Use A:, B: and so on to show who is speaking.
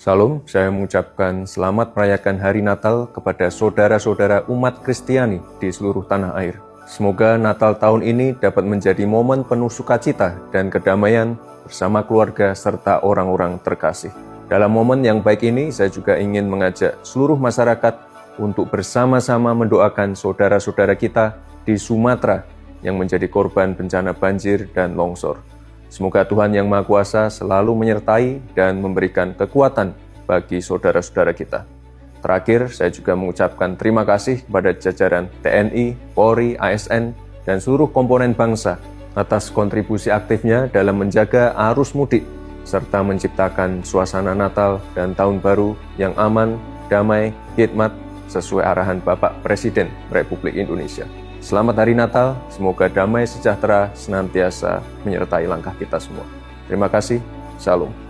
A: Salam, saya mengucapkan selamat merayakan Hari Natal kepada saudara-saudara umat Kristiani di seluruh tanah air. Semoga Natal tahun ini dapat menjadi momen penuh sukacita dan kedamaian bersama keluarga serta orang-orang terkasih. Dalam momen yang baik ini, saya juga ingin mengajak seluruh masyarakat untuk bersama-sama mendoakan saudara-saudara kita di Sumatera yang menjadi korban bencana banjir dan longsor. Semoga Tuhan Yang Maha Kuasa selalu menyertai dan memberikan kekuatan bagi saudara-saudara kita. Terakhir, saya juga mengucapkan terima kasih kepada jajaran TNI, Polri, ASN, dan seluruh komponen bangsa atas kontribusi aktifnya dalam menjaga arus mudik, serta menciptakan suasana Natal dan Tahun Baru yang aman, damai, hikmat, sesuai arahan Bapak Presiden Republik Indonesia. Selamat Hari Natal, semoga damai sejahtera senantiasa menyertai langkah kita semua. Terima kasih, Salam.